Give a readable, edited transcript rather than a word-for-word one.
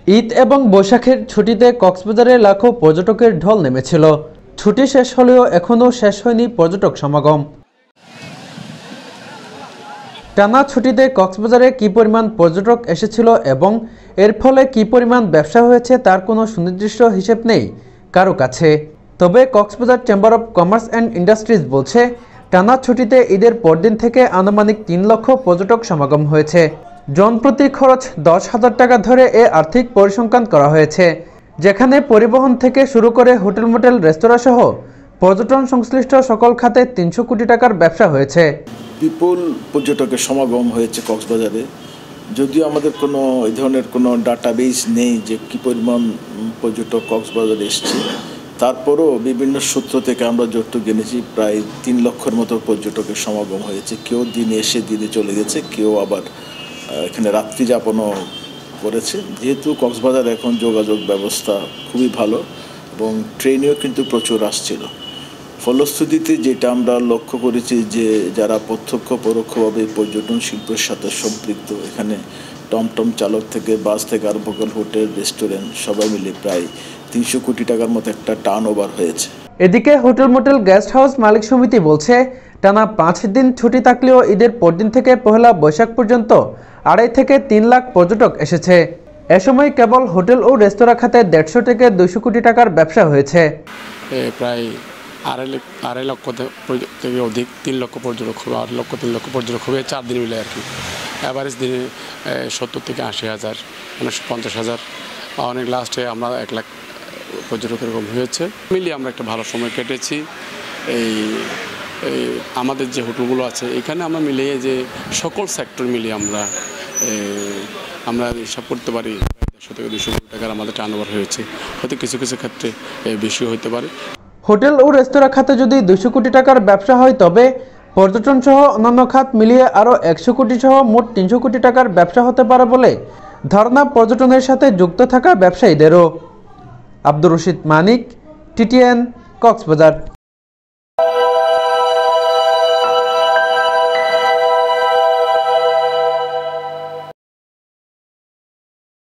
ঈদ এবং বৈশাখের ছুটিতে কক্সবাজারে লাখো পর্যটকের ঢল নেমেছিল। ছুটি শেষ হলেও এখনও শেষ হয়নি পর্যটক সমাগম। টানা ছুটিতে কক্সবাজারে কী পরিমাণ পর্যটক এসেছিল এবং এর ফলে কী পরিমাণ ব্যবসা হয়েছে তার কোনো সুনির্দিষ্ট হিসেব নেই কারো কাছে। তবে Cox's Bazar chamber of commerce and industries বলছে, টানা ছুটিতে ঈদের পরদিন থেকে আনুমানিক ৩ লক্ষ পর্যটক সমাগম হয়েছে। জনপ্রতি খরচ ১০,০০০ টাকা ধরে এ আর্থিক পরিসংখ্যান করা হয়েছে, যেখানে পরিবহন থেকে শুরু করে হোটেল মোটেল রেস্তোরাঁ সহ পর্যটন সংশ্লিষ্ট সকল খাতে ৩০০ কোটি টাকার ব্যবসা হয়েছে। বিপুল পর্যটকের সমাগম হয়েছে কক্সবাজারে। যদিও আমাদের কোনো এই ধরনের কোনো ডাটাবেস নেই যে কী পরিমাণ পর্যটক কক্সবাজারে এসছে, তারপরও বিভিন্ন সূত্র থেকে আমরা যতটুকু জেনেছি প্রায় ৩ লক্ষের মতো পর্যটকের সমাগম হয়েছে। কেউ দিনে এসে দিনে চলে গেছে, কেউ আবার এখানে রাত্রি যাপনও করেছে। যেহেতু কক্সবাজার এখন যোগাযোগ ব্যবস্থা খুবই ভালো এবং ট্রেনেও কিন্তু প্রচুর আসছিল, ফলশ্রুতিতে যেটা আমরা লক্ষ্য করেছি যে যারা প্রত্যক্ষ পরোক্ষভাবে পর্যটন শিল্পের সাথে সম্পৃক্ত, এখানে টমটম চালক থেকে বাস থেকে আরম্ভ করে হোটেল রেস্টুরেন্ট সবাই মিলে প্রায় ৩০০ কোটি টাকার মতো একটা টার্ন ওভার হয়েছে। এদিকে হোটেল মোটেল গেস্ট হাউস মালিক সমিতি বলছে, টানা ৫ দিন ছুটি থাকলেও ঈদের পরদিন থেকে পহেলা বৈশাখ পর্যন্ত ২.৫ থেকে ৩ লাখ পর্যটক এসেছে। এ সময় কেবল হোটেল ও রেস্তোরাঁ খাতে ১৫০ থেকে ২০০ কোটি টাকার ব্যবসা হয়েছে। প্রায় আড়াই লক্ষ থেকে অধিক ৩ লক্ষ পর্যটক হবে, ৮ লক্ষ ৩ লক্ষ পর্যটক হবে ৪ দিন মিলে আর কি। অ্যাভারেজ দিনে ৭০ থেকে ৮০ হাজার, ৫০ হাজার, অনেক লাস্টে আমরা ১ লাখ পর্যটক এরকম হয়েছে। মিলিয়ে আমরা একটা ভালো সময় কেটেছি। এই আমাদের যে হোটেলগুলো আছে এখানে আমরা মিলিয়ে যে সকল সেক্টর মিলিয়ে আমরা হিসাব করতে পারি ১৫০ থেকে ২০০ কোটি টাকার আমাদের টার্নওভার হয়েছে। হয়তো কিছু কিছু ক্ষেত্রে বেশিও হতে পারে। হোটেল ও রেস্তোরাঁ খাতে যদি ২০০ কোটি টাকার ব্যবসা হয়, তবে পর্যটন সহ অন্যান্য খাত মিলিয়ে আরও ১০০ কোটি সহ মোট ৩০০ কোটি টাকার ব্যবসা হতে পারে বলে ধারণা পর্যটনের সাথে যুক্ত থাকা ব্যবসায়ীদেরও। আব্দুর রশিদ মানিক, TTN, কক্সবাজার।